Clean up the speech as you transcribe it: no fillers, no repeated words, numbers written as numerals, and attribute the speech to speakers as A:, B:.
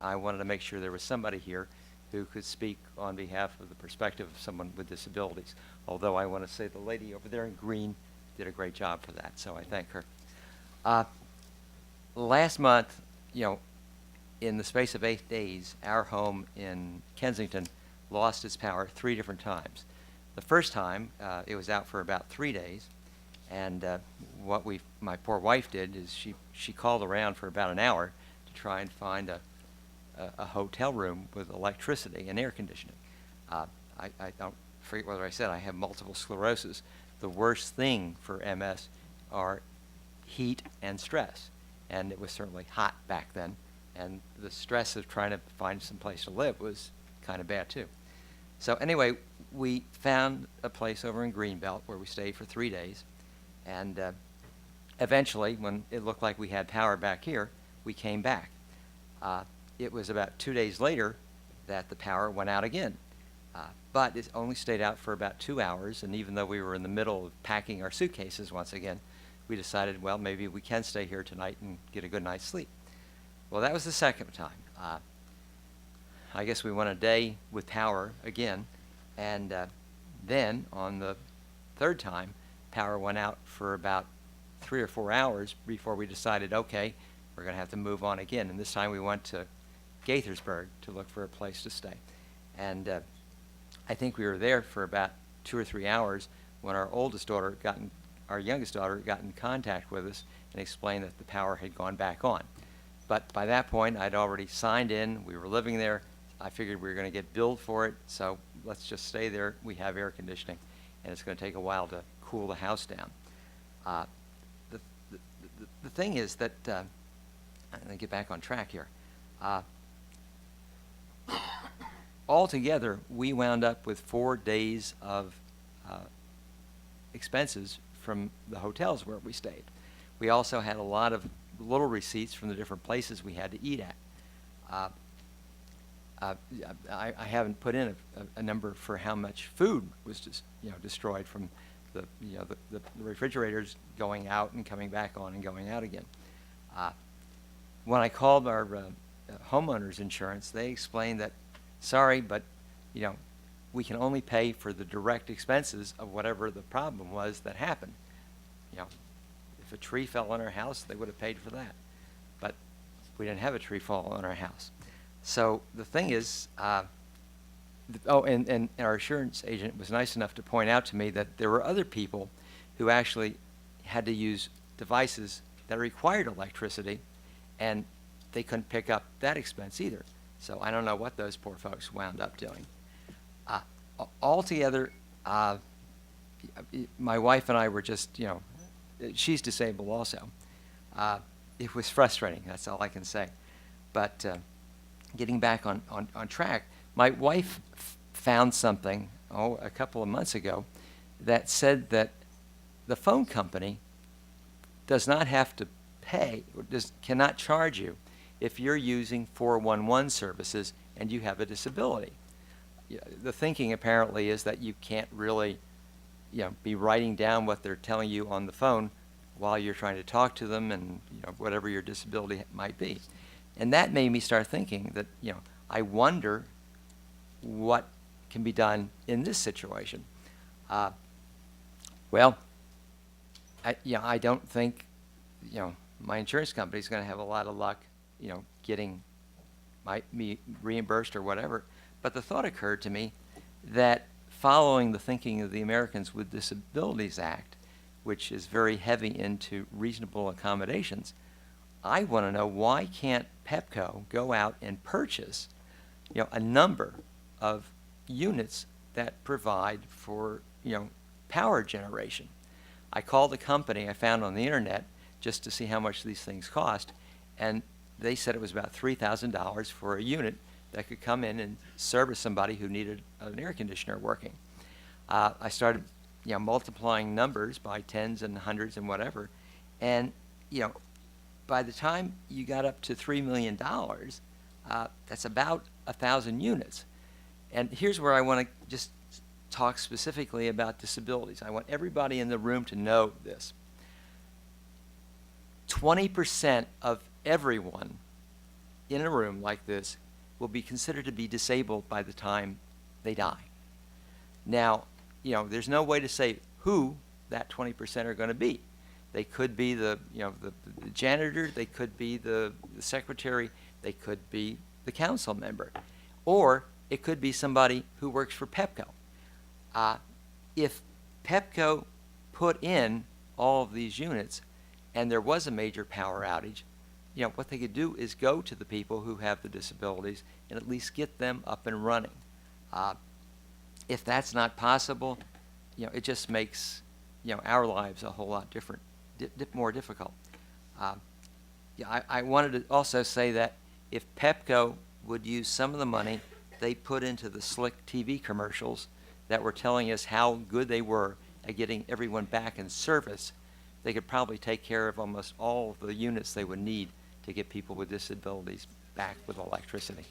A: I wanted to make sure there was somebody here who could speak on behalf of the perspective of someone with disabilities. Although I want to say the lady over there in green did a great job for that, so I thank her. Last month, in the space of 8 days, our home in Kensington lost its power 3 different times. The first time, it was out for about 3 days, and what my poor wife did is she called around for about an hour to try and find a hotel room with electricity and air conditioning. I don't forget whether I said I have multiple sclerosis. The worst thing for MS are heat and stress, and it was certainly hot back then, and the stress of trying to find some place to live was kind of bad too. So anyway, we found a place over in Greenbelt where we stayed for 3 days, and eventually, when it looked like we had power back here, we came back. It was about 2 days later that the power went out again, but it only stayed out for about 2 hours, and even though we were in the middle of packing our suitcases once again, we decided, well, maybe we can stay here tonight and get a good night's sleep. Well, that was the second time. I guess we went a day with power again, and then on the third time, power went out for about 3 or 4 hours before we decided, okay, we're going to have to move on again. And this time we went to Gaithersburg to look for a place to stay. And I think we were there for about 2 or 3 hours when our youngest daughter got in contact with us and explained that the power had gone back on. But by that point, I'd already signed in. We were living there. I figured we were going to get billed for it, so let's just stay there. We have air conditioning, and it's going to take a while to cool the house down. The thing is that, I'm going to get back on track here. Altogether, we wound up with 4 days of expenses from the hotels where we stayed. We also had a lot of little receipts from the different places we had to eat at. I haven't put in a number for how much food was just destroyed from the refrigerators going out and coming back on and going out again. When I called our homeowners insurance, they explained that, sorry, but we can only pay for the direct expenses of whatever the problem was that happened. If a tree fell on our house, they would have paid for that. But we didn't have a tree fall on our house. So the thing is, and our insurance agent was nice enough to point out to me that there were other people who actually had to use devices that required electricity, and they couldn't pick up that expense either. So I don't know what those poor folks wound up doing. Altogether, my wife and I were just, she's disabled also. It was frustrating, that's all I can say. But getting back on track, my wife found something, a couple of months ago, that said that the phone company does not have to pay, or cannot charge you if you're using 411 services and you have a disability. The thinking apparently is that you can't really be writing down what they're telling you on the phone while you're trying to talk to them, and whatever your disability might be. And that made me start thinking that I wonder what can be done in this situation. Well, I don't think my insurance company is going to have a lot of luck getting me reimbursed or whatever. But the thought occurred to me that following the thinking of the Americans with Disabilities Act, which is very heavy into reasonable accommodations, I want to know, why can't Pepco go out and purchase a number of units that provide for power generation? I called the company I found on the internet just to see how much these things cost, and they said it was about $3,000 for a unit that could come in and service somebody who needed an air conditioner working. I started multiplying numbers by tens and hundreds and whatever, and by the time you got up to $3 million, that's about 1,000 units. And here's where I want to just talk specifically about disabilities. I want everybody in the room to know this. 20% of everyone in a room like this will be considered to be disabled by the time they die. Now, there's no way to say who that 20% are going to be. They could be the janitor, they could be the secretary, they could be the council member, or it could be somebody who works for Pepco. If Pepco put in all of these units and there was a major power outage, what they could do is go to the people who have the disabilities and at least get them up and running. If that's not possible, it just makes our lives a whole lot different, more difficult. I wanted to also say that if Pepco would use some of the money they put into the slick TV commercials that were telling us how good they were at getting everyone back in service, they could probably take care of almost all of the units they would need to get people with disabilities back with electricity.